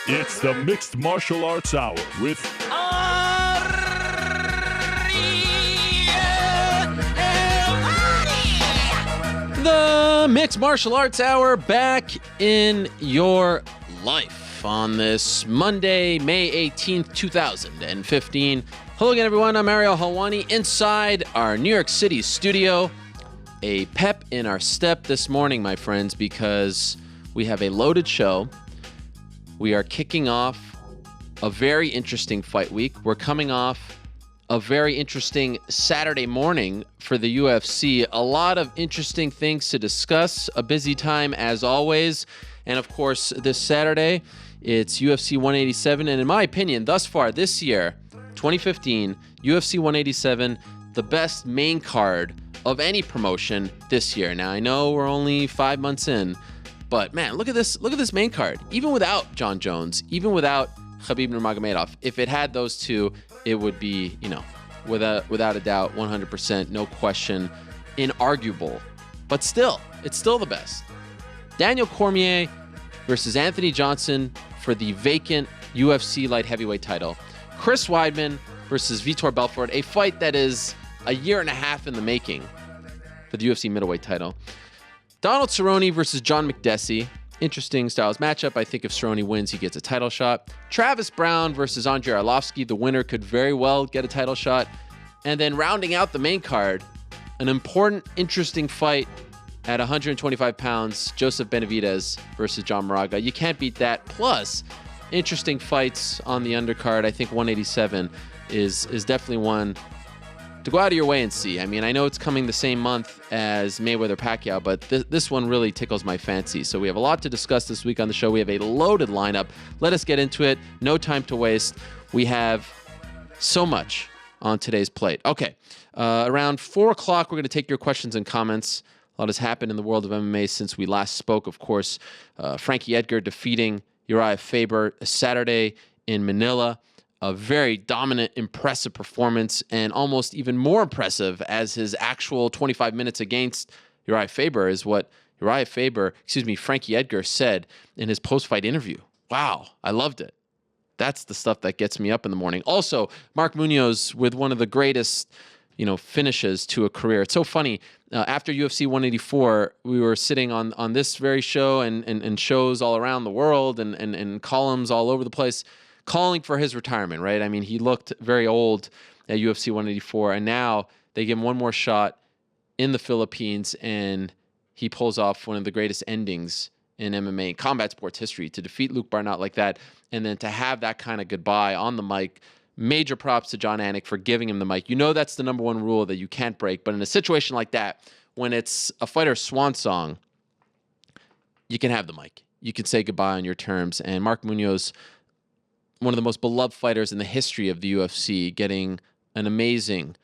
It's the Mixed Martial Arts Hour with The Mixed Martial Arts Hour back in your life on this Monday, May 18th, 2015. Hello again, everyone. I'm Ariel Helwani inside our New York City studio. A pep in our step this morning, my friends, because we have a loaded show. We are kicking off a very interesting fight week. We're coming off a very interesting Saturday morning for the UFC. A lot of interesting things to discuss. A busy time as always. And of course, this Saturday, it's UFC 187. And in my opinion, thus far this year, 2015, UFC 187, the best main card of any promotion this year. Now, I know we're only 5 months in, but man, look at this main card. Even without Jon Jones, even without Khabib Nurmagomedov, if it had those two, it would be, without a doubt, 100%, no question, inarguable. But still, it's still the best. Daniel Cormier versus Anthony Johnson for the vacant UFC light heavyweight title. Chris Weidman versus Vitor Belfort, a fight that is a year and a half in the making for the UFC middleweight title. Donald Cerrone versus John McDessie. Interesting styles matchup. I think if Cerrone wins, he gets a title shot. Travis Brown versus Andrei Arlovsky. The winner could very well get a title shot. And then rounding out the main card, an important, interesting fight at 125 pounds, Joseph Benavidez versus John Moraga. You can't beat that. Plus, interesting fights on the undercard. I think 187 is definitely one to go out of your way and see. I mean, I know it's coming the same month as Mayweather-Pacquiao, but this one really tickles my fancy. So we have a lot to discuss this week on the show. We have a loaded lineup. Let us get into it. No time to waste. We have so much on today's plate. Okay, around 4 o'clock, we're going to take your questions and comments. A lot has happened in the world of MMA since we last spoke. Of course, Frankie Edgar defeating Urijah Faber Saturday in Manila. A very dominant, impressive performance, and almost even more impressive as his actual 25 minutes against Urijah Faber is what Frankie Edgar said in his post-fight interview. Wow, I loved it. That's the stuff that gets me up in the morning. Also, Mark Munoz with one of the greatest, finishes to a career. It's so funny. After UFC 184, we were sitting on this very show and shows all around the world and columns all over the place, calling for his retirement, right? I mean, he looked very old at UFC 184, and now they give him one more shot in the Philippines, and he pulls off one of the greatest endings in MMA and combat sports history to defeat Luke Barnett like that, and then to have that kind of goodbye on the mic. Major props to John Anik for giving him the mic. That's the number one rule that you can't break, but in a situation like that, when it's a fighter's swan song, you can have the mic. You can say goodbye on your terms, and Mark Munoz, one of the most beloved fighters in the history of the UFC, getting an amazing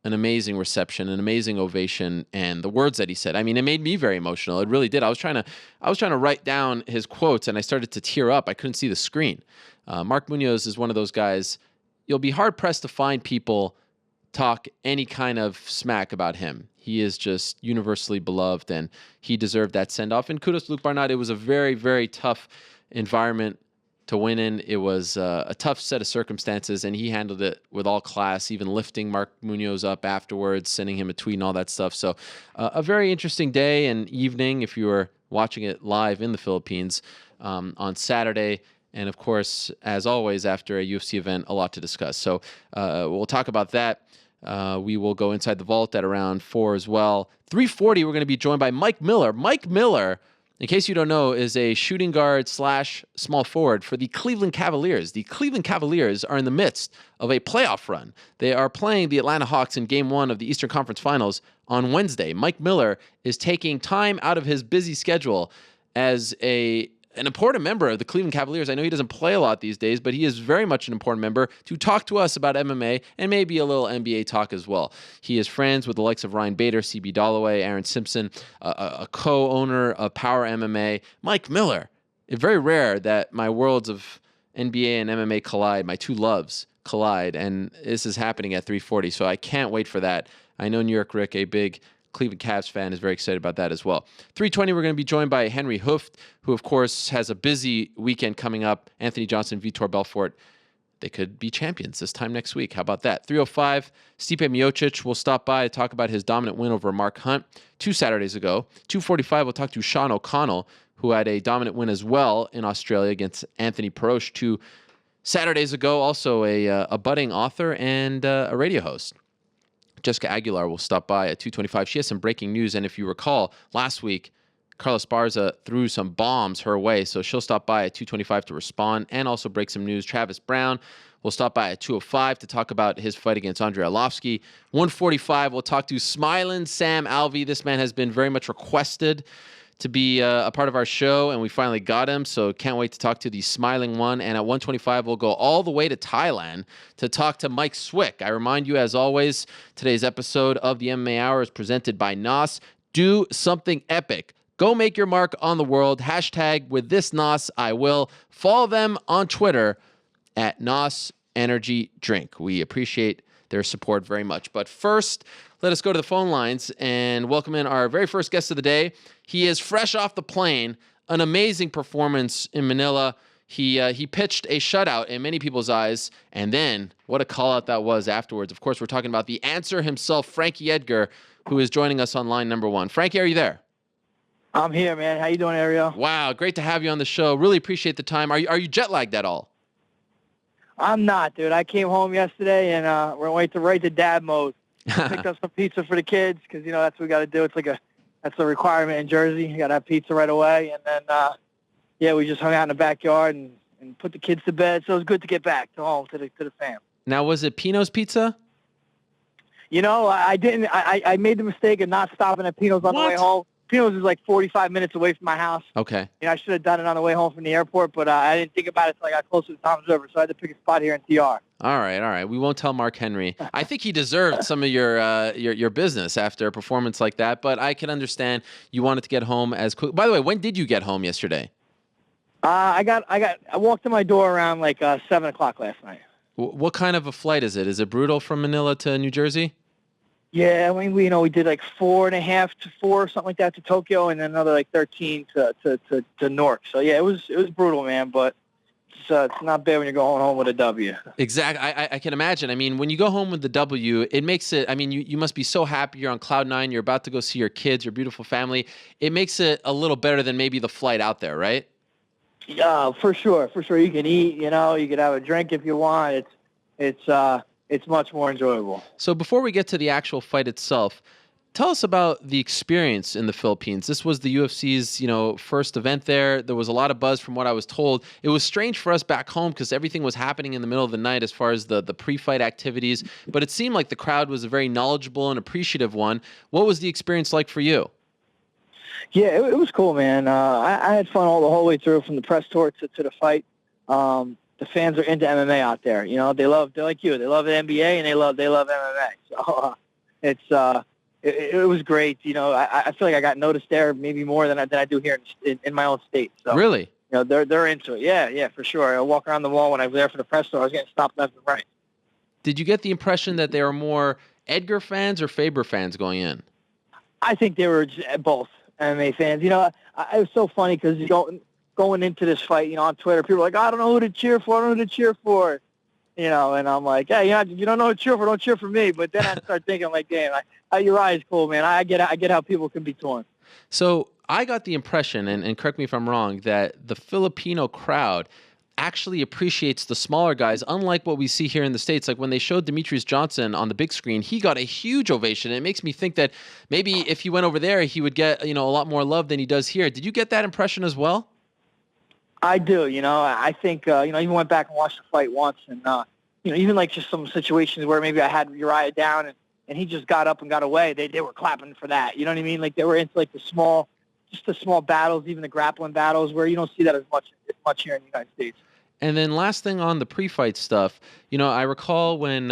reception, an amazing ovation, and the words that he said. I mean, it made me very emotional. It really did. I was trying to write down his quotes, and I started to tear up. I couldn't see the screen. Mark Munoz is one of those guys. You'll be hard pressed to find people talk any kind of smack about him. He is just universally beloved, and he deserved that send off. And kudos to Luke Barnett. It was a very, very tough environment to win in. It was a tough set of circumstances, and he handled it with all class, even lifting Mark Munoz up afterwards, sending him a tweet and all that stuff. So a very interesting day and evening if you were watching it live in the Philippines on Saturday. And of course, as always, after a UFC event, a lot to discuss. So we'll talk about that. We will go inside the vault at around 4 as well. 3:40, we're going to be joined by Mike Miller. Mike Miller, in case you don't know, is a shooting guard / small forward for the Cleveland Cavaliers. The Cleveland Cavaliers are in the midst of a playoff run. They are playing the Atlanta Hawks in Game 1 of the Eastern Conference Finals on Wednesday. Mike Miller is taking time out of his busy schedule as an important member of the Cleveland Cavaliers. I know he doesn't play a lot these days, but he is very much an important member to talk to us about MMA and maybe a little NBA talk as well. He is friends with the likes of Ryan Bader, CB Dollaway, Aaron Simpson, a co-owner of Power MMA. Mike Miller. It's very rare that my worlds of NBA and MMA collide, my two loves collide, and this is happening at 3:40, so I can't wait for that. I know New York Rick, a big Cleveland Cavs fan, is very excited about that as well. 3:20, we're going to be joined by Henry Hooft, who, of course, has a busy weekend coming up. Anthony Johnson, Vitor Belfort, they could be champions this time next week. How about that? 3:05, Stipe Miocic will stop by to talk about his dominant win over Mark Hunt 2 Saturdays ago. 2:45, we'll talk to Sean O'Connell, who had a dominant win as well in Australia against Anthony Perosh 2 Saturdays ago. Also a budding author and a radio host. Jessica Aguilar will stop by at 2:25. She has some breaking news, and if you recall, last week, Carla Esparza threw some bombs her way, so she'll stop by at 2:25 to respond and also break some news. Travis Brown will stop by at 2:05 to talk about his fight against Andrei Arlovski. 1:45, we'll talk to Smiling Sam Alvey. This man has been very much requested to be a part of our show, and we finally got him, so can't wait to talk to the smiling one. And at 1:25, we'll go all the way to Thailand to talk to Mike Swick. I remind you, as always, today's episode of the MMA Hour is presented by NOS. Do something epic. Go make your mark on the world. Hashtag with this NOS, I will. Follow them on Twitter at NOS Energy Drink. We appreciate their support very much. But first, let us go to the phone lines and welcome in our very first guest of the day. He is fresh off the plane, an amazing performance in Manila. He pitched a shutout in many people's eyes, and then what a call-out that was afterwards. Of course, we're talking about the answer himself, Frankie Edgar, who is joining us on line number one. Frankie, are you there? I'm here, man. How you doing, Ariel? Wow, great to have you on the show. Really appreciate the time. Are you jet lagged at all? I'm not, dude. I came home yesterday, and we're right to dad mode. Picked up some pizza for the kids because that's what we got to do. That's a requirement in Jersey. You got to have pizza right away, and then we just hung out in the backyard and put the kids to bed. So it was good to get back to home to the fam. Now, was it Pino's Pizza? I didn't. I made the mistake of not stopping at Pino's on the way home. Pino's is like 45 minutes away from my house. Okay. I should have done it on the way home from the airport, but I didn't think about it until I got closer to Tom's River, so I had to pick a spot here in TR. All right. We won't tell Mark Henry. I think he deserved some of your business after a performance like that, but I can understand you wanted to get home as quick. By the way, when did you get home yesterday? I walked to my door around like 7 o'clock last night. What kind of a flight is it? Is it brutal from Manila to New Jersey? Yeah, I mean, we did like 4.5 to 4, something like that, to Tokyo, and then another like 13 to Newark. So yeah, it was brutal, man. But it's not bad when you're going home with a W. Exactly. I can imagine. I mean, when you go home with the W, it makes it. I mean, you must be so happy. You're on cloud nine. You're about to go see your kids, your beautiful family. It makes it a little better than maybe the flight out there, right? Yeah, for sure. You can eat. You can have a drink if you want. It's much more enjoyable. So before we get to the actual fight itself, tell us about the experience in the Philippines. This was the UFC's, first event there. There was a lot of buzz from what I was told. It was strange for us back home because everything was happening in the middle of the night as far as the pre-fight activities, but it seemed like the crowd was a very knowledgeable and appreciative one. What was the experience like for you? Yeah, it was cool, man. I had fun all the whole way through, from the press tour to the fight. The fans are into MMA out there. They're like you. They love the NBA and they love MMA. So it was great. I feel like I got noticed there maybe more than I do here in my own state. So really, they're into it. Yeah, for sure. I walk around the mall when I was there for the press tour. I was getting stopped left and right. Did you get the impression that they were more Edgar fans or Faber fans going in? I think they were both MMA fans. It was so funny because going into this fight, on Twitter, people are like, I don't know who to cheer for. And I'm like, hey, you don't know who to cheer for, don't cheer for me. But then I start thinking, like, damn, Urijah's cool, man. I get how people can be torn. So I got the impression, and correct me if I'm wrong, that the Filipino crowd actually appreciates the smaller guys, unlike what we see here in the States. Like when they showed Demetrius Johnson on the big screen, he got a huge ovation. It makes me think that maybe if he went over there, he would get, a lot more love than he does here. Did you get that impression as well? I do. I think, even went back and watched the fight once, and, even like just some situations where maybe I had Urijah down and he just got up and got away. They were clapping for that. You know what I mean? Like they were into like the small battles, even the grappling battles, where you don't see that as much here in the United States. And then last thing on the pre-fight stuff, I recall when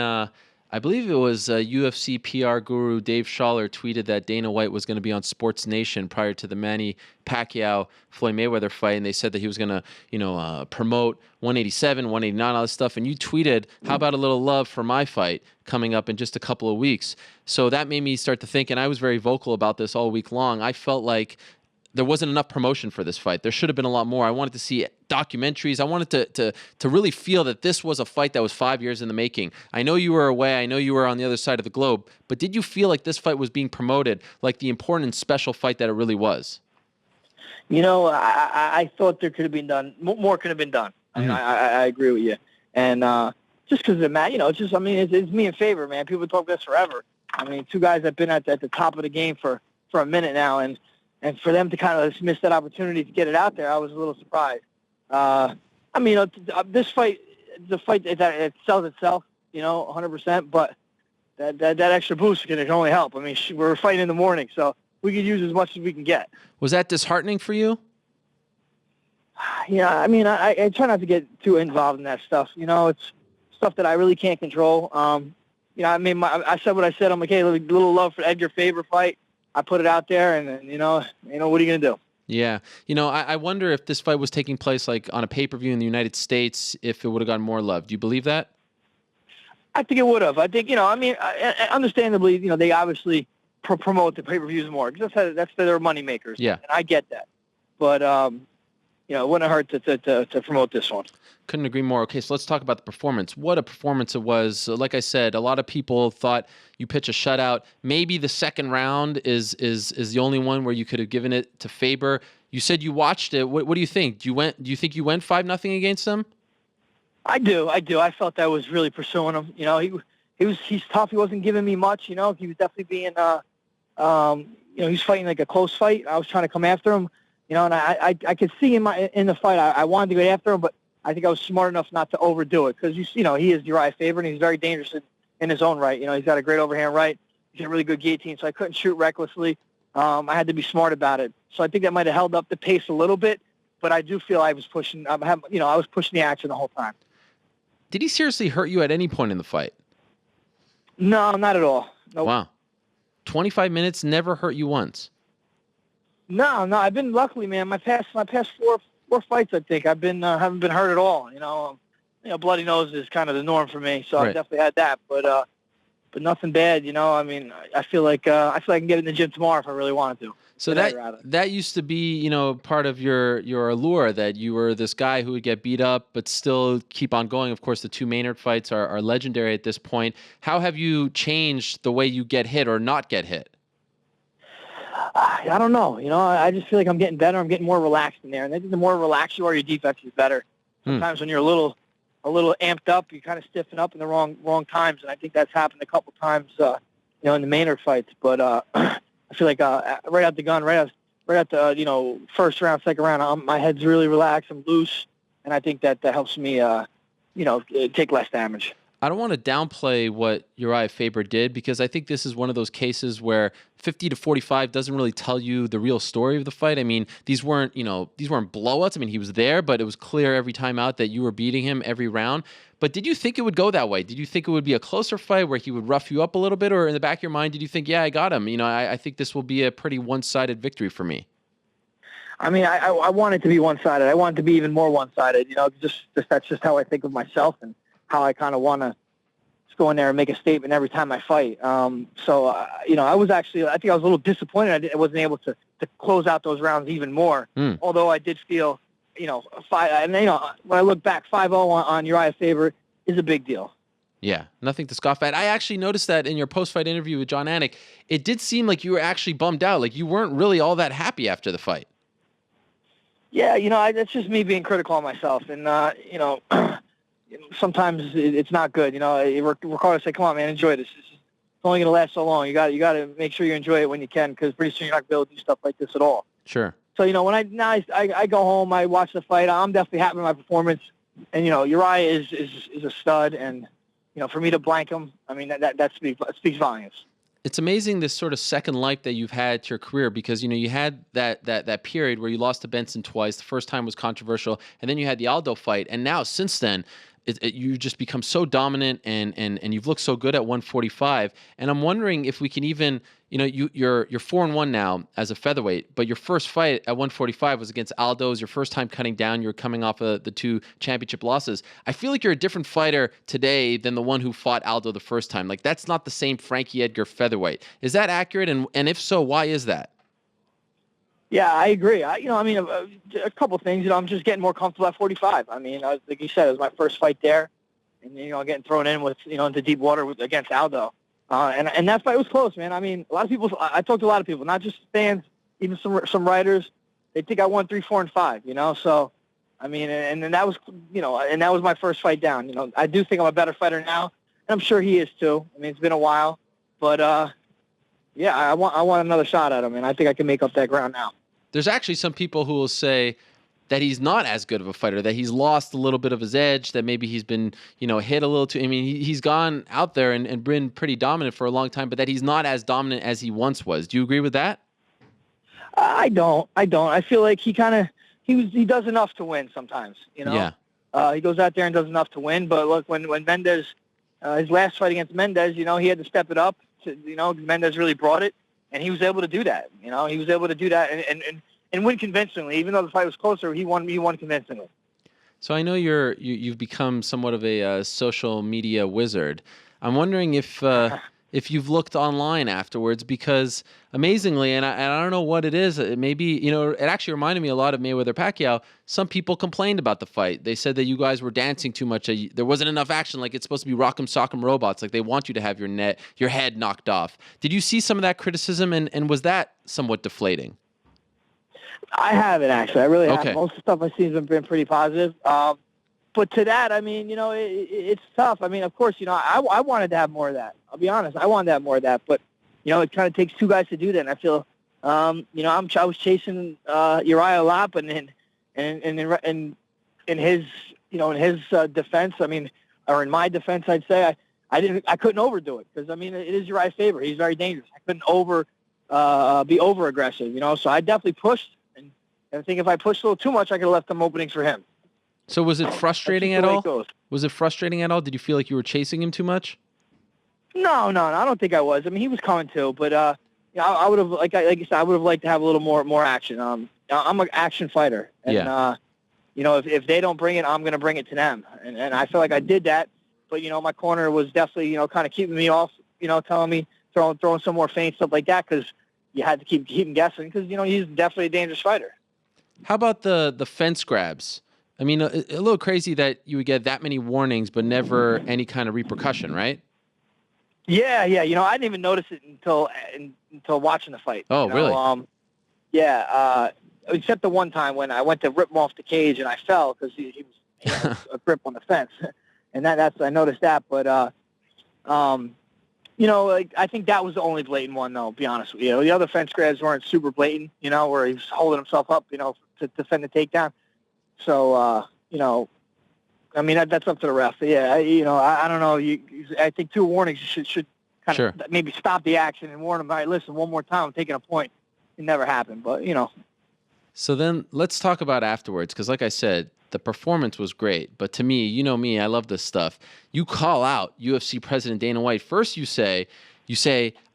I believe it was UFC PR guru Dave Schaller tweeted that Dana White was going to be on Sports Nation prior to the Manny Pacquiao Floyd Mayweather fight, and they said that he was going to, promote 187, 189, all this stuff. And you tweeted, "How about a little love for my fight coming up in just a couple of weeks?" So that made me start to think, and I was very vocal about this all week long. I felt like there wasn't enough promotion for this fight. There should have been a lot more. I wanted to see documentaries. I wanted to really feel that this was a fight that was 5 years in the making. I know you were away. I know you were on the other side of the globe. But did you feel like this fight was being promoted like the important and special fight that it really was? I thought there could have been done more. Could have been done. Mm-hmm. I agree with you. And just because of the match, it's me and Faber, man. People talk this forever. I mean, two guys that've been at the top of the game for a minute now, and for them to kind of miss that opportunity to get it out there, I was a little surprised. This fight, the fight that it sells itself, 100%. But that extra boost can only help. I mean, we're fighting in the morning, so we can use as much as we can get. Was that disheartening for you? Yeah, I try not to get too involved in that stuff. It's stuff that I really can't control. I said what I said. I'm like, hey, a little love for Edgar Faber fight. I put it out there, and what are you going to do? Yeah. I wonder if this fight was taking place like on a pay-per-view in the United States, if it would have gotten more love. Do you believe that? I think it would have. I think, understandably, they obviously promote the pay-per-views more because that's their money makers. Yeah. And I get that. But, it wouldn't hurt to promote this one. Couldn't agree more. Okay, so let's talk about the performance. What a performance it was. Like I said, a lot of people thought you pitch a shutout. Maybe the second round is the only one where you could have given it to Faber. You said you watched it. What do you think? Do you think you went 5-0 against him? I do. I felt that was really pursuing him. He's tough. He wasn't giving me much. He was definitely being he's fighting like a close fight. I was trying to come after him. And I could see in the fight. I wanted to go after him, but I think I was smart enough not to overdo it because, he is Urijah Faber, and he's very dangerous in his own right. He's got a great overhand right. He's a really good guillotine, so I couldn't shoot recklessly. I had to be smart about it. So I think that might have held up the pace a little bit, but I do feel I was pushing. I was pushing the action the whole time. Did he seriously hurt you at any point in the fight? No, not at all. Nope. Wow. 25 minutes, never hurt you once. No. I've been luckily, man. My past four fights, I think I've been haven't been hurt at all. Bloody nose is kind of the norm for me, so right. I've definitely had that, but nothing bad. I feel like I can get in the gym tomorrow if I really wanted to. So that used to be, part of your allure, that you were this guy who would get beat up but still keep on going. Of course, the two Maynard fights are legendary at this point. How have you changed the way you get hit or not get hit? I don't know. I just feel like I'm getting better. I'm getting more relaxed in there. And I think the more relaxed you are, your defense is better. Sometimes when you're a little amped up, you kind of stiffen up in the wrong times. And I think that's happened a couple times, in the Maynard fights. But I feel like right out the gun, right out the first round, second round, my head's really relaxed. I'm loose, and I think that helps me take less damage. I don't want to downplay what Urijah Faber did, because I think this is one of those cases where 50-45 doesn't really tell you the real story of the fight. I mean, these weren't blowouts. I mean, he was there, but it was clear every time out that you were beating him every round. But did you think it would go that way? Did you think it would be a closer fight where he would rough you up a little bit, or in the back of your mind, did you think, yeah, I got him? I think this will be a pretty one-sided victory for me. I mean, I want it to be one-sided. I want it to be even more one-sided. Just that's just how I think of myself and how I kind of want to just go in there and make a statement every time I fight. I think I was a little disappointed I wasn't able to close out those rounds even more. Although I did feel, when I look back, 5-0 on Urijah Faber is a big deal. Yeah, nothing to scoff at. I actually noticed that in your post-fight interview with John Anik, it did seem like you were actually bummed out. Like you weren't really all that happy after the fight. Yeah, that's just me being critical of myself. And, sometimes it's not good. Ricardo said, come on, man, enjoy this. It's only going to last so long. You got to make sure you enjoy it when you can, because pretty soon you're not going to be able to do stuff like this at all. Sure. So, when I go home, I watch the fight, I'm definitely happy with my performance. And, Urijah is a stud. And, for me to blank him, I mean, that speaks volumes. It's amazing this sort of second life that you've had to your career, because, you had that period where you lost to Benson twice. The first time was controversial, and then you had the Aldo fight. And now, since then, you just become so dominant and you've looked so good at 145. And I'm wondering if we can even, you're 4-1 now as a featherweight, but your first fight at 145 was against Aldo. It was your first time cutting down. You're coming off of the 2 championship losses. I feel like you're a different fighter today than the one who fought Aldo the first time. Like, that's not the same Frankie Edgar featherweight. Is that accurate? And if so, why is that? Yeah, I agree. A couple things. I'm just getting more comfortable at 45. Like you said, it was my first fight there, and getting thrown in with into deep water against Aldo, and that fight was close, man. A lot of people. I talked to a lot of people, not just fans, even some writers. They think I won 3, 4, and 5. So, and that was and that was my first fight down. I do think I'm a better fighter now, and I'm sure he is too. It's been a while, but yeah, I want another shot at him, and I think I can make up that ground now. There's actually some people who will say that he's not as good of a fighter, that he's lost a little bit of his edge, that maybe he's been, hit a little too. He's gone out there and been pretty dominant for a long time, but that he's not as dominant as he once was. Do you agree with that? I don't. I feel like he does enough to win sometimes, Yeah. He goes out there and does enough to win, but look, when Mendes, his last fight against Mendes, he had to step it up. Mendes really brought it, and he was able to do that. He was able to do that and win convincingly. Even though the fight was closer, he won convincingly. So I know you've become somewhat of a social media wizard. I'm wondering if you've looked online afterwards, because amazingly, and I don't know what it is, maybe, it actually reminded me a lot of Mayweather-Pacquiao. Some people complained about the fight. They said that you guys were dancing too much. There wasn't enough action. Like, it's supposed to be rock'em sock'em robots. Like, they want you to have your head knocked off. Did you see some of that criticism, and was that somewhat deflating? I haven't, actually. I really haven't. Okay. Most of the stuff I've seen has been pretty positive. But to that, it's tough. Of course, I wanted to have more of that. I'll be honest. I wanted to have more of that. But, it kind of takes 2 guys to do that. And I feel, I was chasing Urijah a lot, but in his defense, or in my defense, I'd say I couldn't overdo it, because it is Urijah Faber. He's very dangerous. I couldn't be over aggressive. So I definitely pushed, and I think if I pushed a little too much, I could have left some openings for him. So was it frustrating at all? Was it frustrating at all? Did you feel like you were chasing him too much? No, I don't think I was. He was coming too, but I would have, like you said, I would have liked to have a little more action. I'm an action fighter, and Yeah. If they don't bring it, I'm going to bring it to them, and I feel like I did that. But my corner was definitely kind of keeping me off, telling me throwing some more feints, stuff like that, because you had to keep him guessing, because he's definitely a dangerous fighter. How about the fence grabs? A little crazy that you would get that many warnings, but never any kind of repercussion, right? Yeah. I didn't even notice it until watching the fight. Oh, really? Yeah. Except the one time when I went to rip him off the cage and I fell because he was a grip on the fence, and I noticed that. But I think that was the only blatant one, though. To be honest with you, the other fence grabs weren't super blatant. Where he was holding himself up, to defend the takedown. So, that's up to the ref. Yeah, I don't know. I think 2 warnings should kind of maybe stop the action and warn him, all right, listen, one more time, I'm taking a point. It never happened, but, So then let's talk about afterwards, because like I said, the performance was great. But to me, me, I love this stuff. You call out UFC President Dana White. First you say,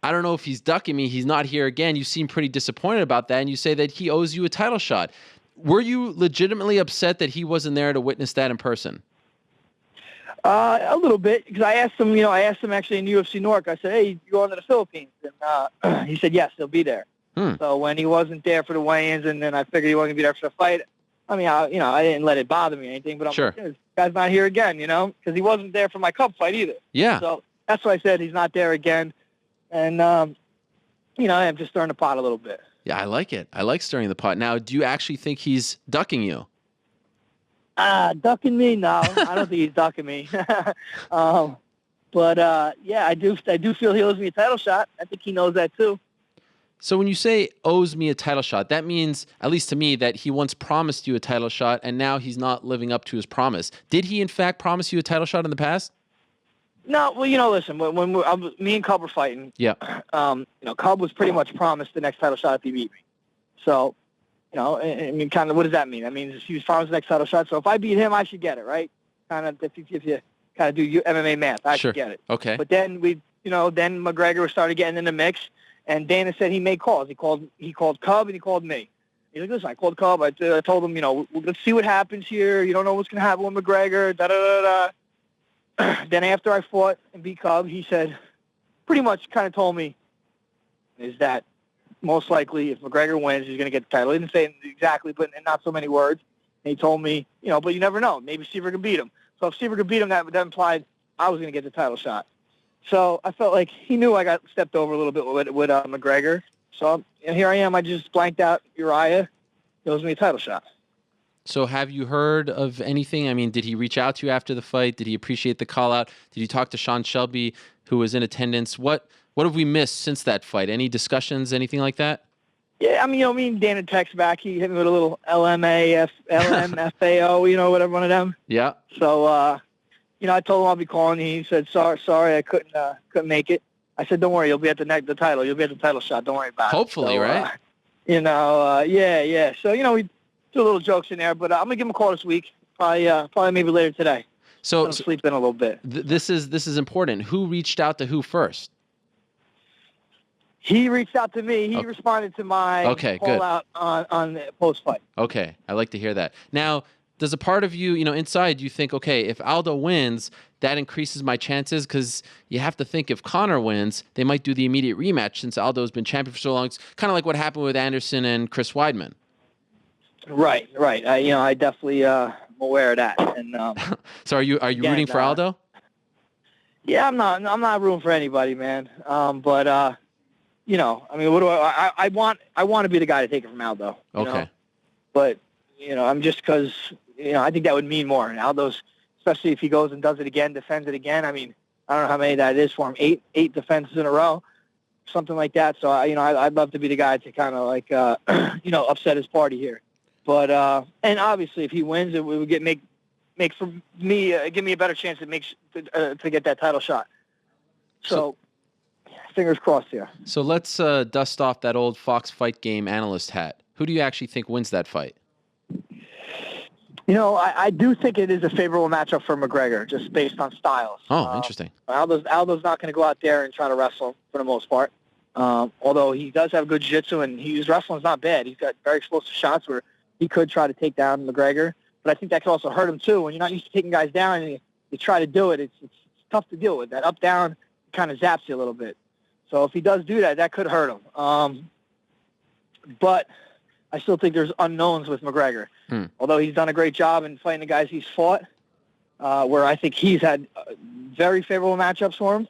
I don't know if he's ducking me. He's not here again. You seem pretty disappointed about that, and you say that he owes you a title shot. Were you legitimately upset that he wasn't there to witness that in person? A little bit, because I asked him actually in UFC Newark. I said, hey, you going to the Philippines? And he said, yes, he'll be there. So when he wasn't there for the weigh-ins, and then I figured he wasn't going to be there for the fight, I didn't let it bother me or anything, but I'm like, this guy's not here again, because he wasn't there for my Cup fight either. Yeah. So that's why I said he's not there again. And, I'm just stirring the pot a little bit. Yeah, I like it. I like stirring the pot. Now, do you actually think he's ducking you? Ducking me? No, I don't think he's ducking me. But I do feel he owes me a title shot. I think he knows that too. So when you say owes me a title shot, that means, at least to me, that he once promised you a title shot, and now he's not living up to his promise. Did he, in fact, promise you a title shot in the past? No, well, listen, when me and Cub were fighting, yeah, Cub was pretty much promised the next title shot if he beat me. So, kind of, what does that mean? That means he was promised the next title shot. So if I beat him, I should get it, right? kind of if you kind of do your MMA math. I Sure. could get it. Okay. But then then McGregor started getting in the mix, and Dana said he made calls. He called Cub and he called me. He's like, listen, I called Cub. I told him, let's see what happens here. You don't know what's going to happen with McGregor. Da da da da. Then after I fought and beat Cub, he said, pretty much kind of told me, is that most likely if McGregor wins, he's going to get the title. He didn't say it exactly, but in not so many words. And he told me, but you never know. Maybe Seaver could beat him. So if Seaver could beat him, that implied I was going to get the title shot. So I felt like he knew I got stepped over a little bit with McGregor. So here I am. I just blanked out Urijah. It was me a title shot. So have you heard of anything? I mean, did he reach out to you after the fight? Did he appreciate the call out? Did you talk to Sean Shelby, who was in attendance? What have we missed since that fight? Any discussions, anything like that? Yeah, I mean, me and Dana text back. He hit me with a little LMFAO, whatever one of them. Yeah. So, I told him I'll be calling you. He said, sorry, I couldn't make it. I said, don't worry, you'll be at the title. You'll be at the title shot. Don't worry about it. Hopefully, right? Yeah. So, we do little jokes in there, but I'm gonna give him a call this week. Probably maybe later today. So sleep in a little bit. This is important. Who reached out to who first? He reached out to me. He responded to my call out on the post fight. Okay, I like to hear that. Now, does a part of you, inside, you think, okay, if Aldo wins, that increases my chances? Because you have to think if Conor wins, they might do the immediate rematch since Aldo's been champion for so long. It's kind of like what happened with Anderson and Chris Weidman. Right. I definitely am aware of that. And so are you rooting for Aldo? Yeah, I'm not rooting for anybody, man. But I mean, what do I want to be the guy to take it from Aldo. Okay. But I'm just because I think that would mean more. And Aldo's, especially if he goes and does it again, defends it again. I mean, I don't know how many that is for him. Eight defenses in a row, something like that. So I'd love to be the guy to kind of like upset his party here. But and obviously if he wins, it would give me a better chance to get that title shot. So fingers crossed here. So let's dust off that old Fox Fight Game analyst hat. Who do you actually think wins that fight? I do think it is a favorable matchup for McGregor, just based on styles. Oh, interesting. Aldo's not going to go out there and try to wrestle for the most part. Although he does have good jiu-jitsu, and his wrestling's not bad. He's got very explosive shots where he could try to take down McGregor. But I think that could also hurt him, too. When you're not used to taking guys down and you try to do it, it's tough to deal with. That up-down kind of zaps you a little bit. So if he does do that, that could hurt him. But I still think there's unknowns with McGregor. Although he's done a great job in fighting the guys he's fought, where I think he's had very favorable matchups for him.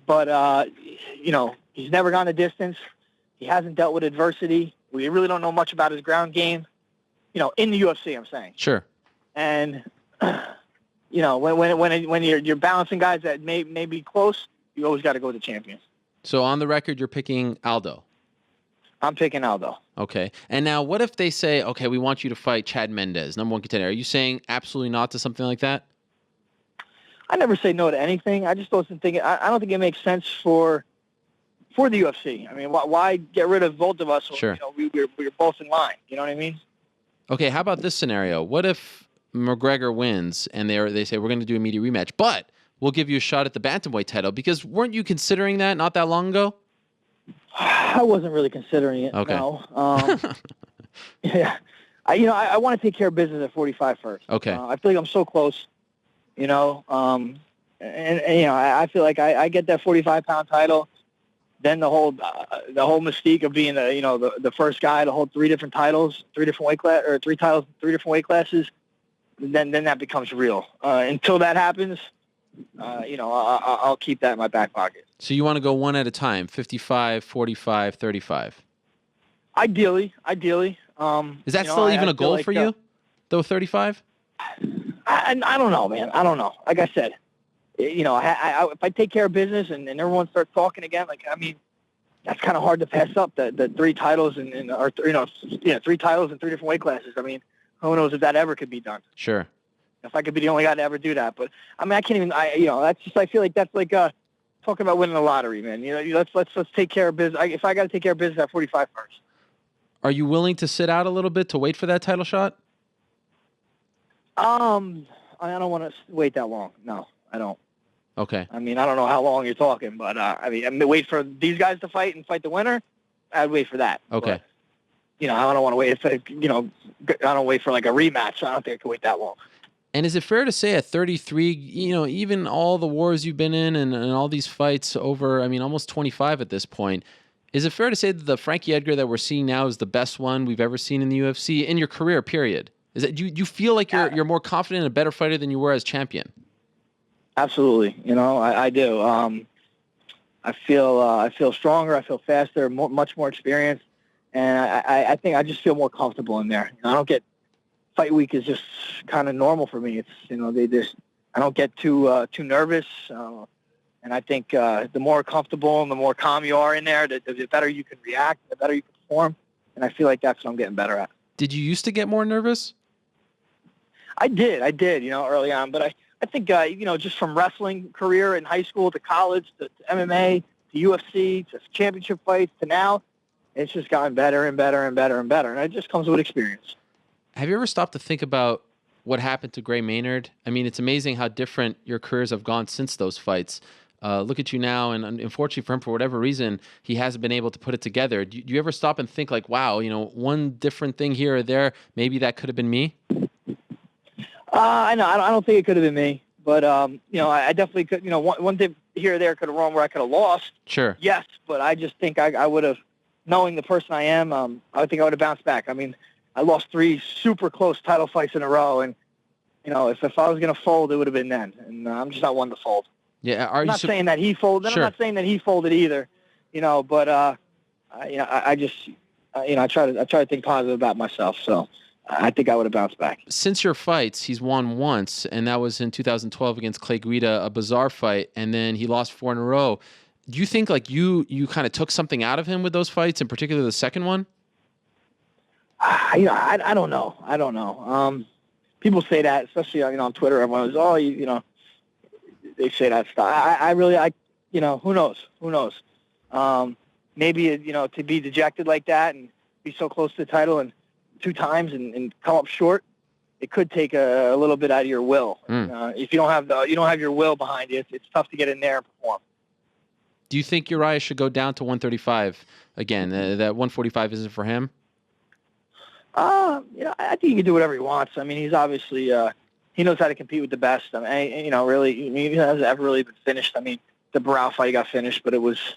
But he's never gone the distance. He hasn't dealt with adversity. We really don't know much about his ground game, in the UFC, I'm saying. Sure. And, when you're balancing guys that may be close, you always got to go with the champion. So on the record, you're picking Aldo. I'm picking Aldo. Okay. And now what if they say, okay, we want you to fight Chad Mendes, number one contender? Are you saying absolutely not to something like that? I never say no to anything. I just wasn't thinking. I don't think it makes sense for the UFC. I mean, why get rid of both of us? Sure. We're both in line. You know what I mean? Okay. How about this scenario? What if McGregor wins and they say we're going to do an immediate rematch, but we'll give you a shot at the bantamweight title? Because weren't you considering that not that long ago? I wasn't really considering it. Okay. No. Yeah. I want to take care of business at 45 first. Okay. I feel like I'm so close. And I feel like I get that 45-pound title. Then the whole mystique of being the first guy to hold three different titles, three different weight classes. Then that becomes real. Until that happens, I'll keep that in my back pocket. So you want to go one at a time, 55, 45, 35? Ideally. Is that still even a goal for you, though, 35? I don't know, man. I don't know. Like I said, if I take care of business and everyone starts talking again, that's kind of hard to pass up. The three titles three titles in three different weight classes. I mean, who knows if that ever could be done? Sure. If I could be the only guy to ever do that, but I mean, I can't even. I feel like that's like talking about winning the lottery, man. Let's take care of business. If I got to take care of business at 45 first. Are you willing to sit out a little bit to wait for that title shot? I don't want to wait that long. No, I don't. Okay. I mean, I don't know how long you're talking, but I mean, I'm wait for these guys to fight and fight the winner. I'd wait for that. Okay. But, I don't want to wait. I don't wait for like a rematch. I don't think I can wait that long. And is it fair to say at 33, even all the wars you've been in and all these fights over, I mean, almost 25 at this point, is it fair to say that the Frankie Edgar that we're seeing now is the best one we've ever seen in the UFC in your career, period? Is that you feel like you're more confident and a better fighter than you were as champion? Absolutely. I do. I feel stronger. I feel faster, much more experienced. And I think I just feel more comfortable in there. I don't get fight week is just kind of normal for me. It's I don't get too nervous. And I think the more comfortable and the more calm you are in there, the better you can react, the better you can perform. And I feel like that's what I'm getting better at. Did you used to get more nervous? I did, early on. But I think, just from wrestling career in high school to college to MMA to UFC to championship fights to now, it's just gotten better and better and better and better. And it just comes with experience. Have you ever stopped to think about what happened to Gray Maynard? I mean, it's amazing how different your careers have gone since those fights. Look at you now, and unfortunately for him, for whatever reason, he hasn't been able to put it together. Do you ever stop and think like, wow, one different thing here or there, maybe that could have been me? I know. I don't think it could have been me. But, I definitely could, one thing here or there could have wrong where I could have lost. Sure. Yes, but I just think I would have, knowing the person I am, I think I would have bounced back. I mean, I lost 3 super close title fights in a row, and if I was going to fold, it would have been then. And I'm just not one to fold. Yeah, I'm not saying that he folded. Sure. I'm not saying that he folded either. But I just I try to think positive about myself. So I think I would have bounced back. Since your fights, he's won once, and that was in 2012 against Clay Guida, a bizarre fight, and then he lost 4 in a row. Do you think like you kind of took something out of him with those fights, in particular the second one? I don't know. I don't know. People say that, especially on Twitter. Everyone goes, they say that stuff. I really, who knows? Who knows? Maybe to be dejected like that and be so close to the title and 2 times and come up short, it could take a little bit out of your will. If you don't have your will behind you, it's tough to get in there and perform. Do you think Urijah should go down to 135 again? That 145 isn't for him? I think he can do whatever he wants. I mean, he's obviously he knows how to compete with the best. I mean, really, he hasn't ever really been finished. I mean, the Barao fight got finished, but it was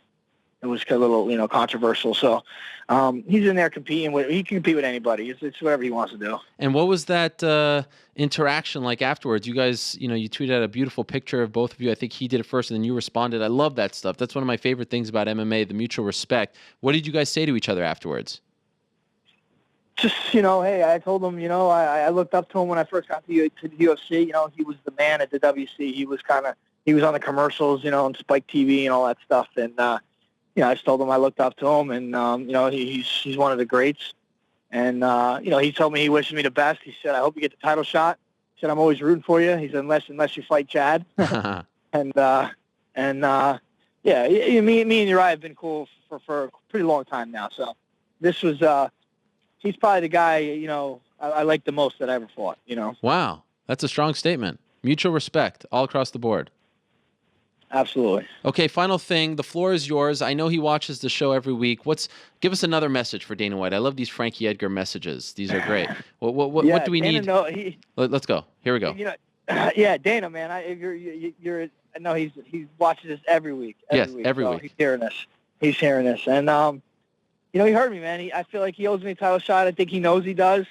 a little controversial. So he's in there competing with. He can compete with anybody. It's whatever he wants to do. And what was that interaction like afterwards? You guys, you tweeted out a beautiful picture of both of you. I think he did it first, and then you responded. I love that stuff. That's one of my favorite things about MMA, the mutual respect. What did you guys say to each other afterwards? Just, hey, I told him, I looked up to him when I first got to the UFC. He was the man at the WC. He was on the commercials, on Spike TV and all that stuff. And, I just told him I looked up to him, and, he's one of the greats. And, he told me he wishes me the best. He said, I hope you get the title shot. He said, I'm always rooting for you. He said, unless you fight Chad. And me and Urijah have been cool for a pretty long time now. So this was, he's probably the guy, I like the most that I ever fought, Wow. That's a strong statement. Mutual respect all across the board. Absolutely. Okay, final thing. The floor is yours. I know he watches the show every week. Give us another message for Dana White. I love these Frankie Edgar messages. These are great. What do we need? Let's go. Here we go. Dana, man, I know he watches this every week. Every week. He's hearing this. And, he heard me, man. I feel like he owes me a title shot. I think he knows he does.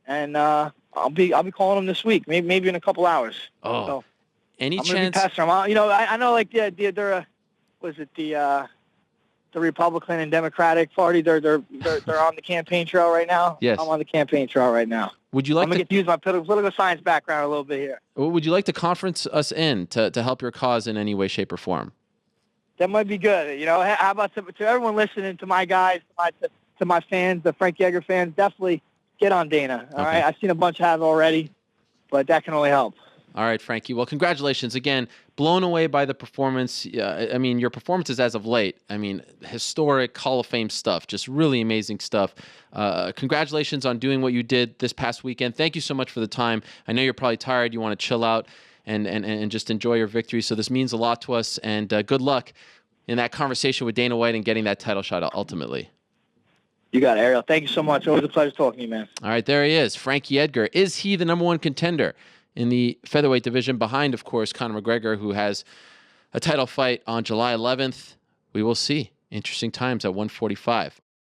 And I'll be calling him this week, maybe in a couple hours. Oh, so any I'm chance? Gonna be pestering him. I know, like they're was it the Republican and Democratic Party? They're on the campaign trail right now. Yes, I'm on the campaign trail right now. Would you like I'm gonna use my political science background a little bit here? Would you like to conference us in to help your cause in any way, shape, or form? That might be good. How about to everyone listening, to my guys, to my fans, the Frankie Edgar fans, definitely get on Dana. All right, I've seen a bunch have already, but that can only help. All right, Frankie. Well, congratulations again. blown away by the performance. I mean, your performances as of late, I mean, historic Hall of Fame stuff, just really amazing stuff. Congratulations on doing what you did this past weekend. Thank you so much for the time. I know you're probably tired. You want to chill out and just enjoy your victory. So this means a lot to us, and good luck in that conversation with Dana White and getting that title shot ultimately. You got it, Ariel. Thank you so much. Always a pleasure talking to you, man. All right, there he is, Frankie Edgar. Is he the number one contender in the featherweight division behind, of course, Conor McGregor, who has a title fight on July 11th? We will see. Interesting times at 145.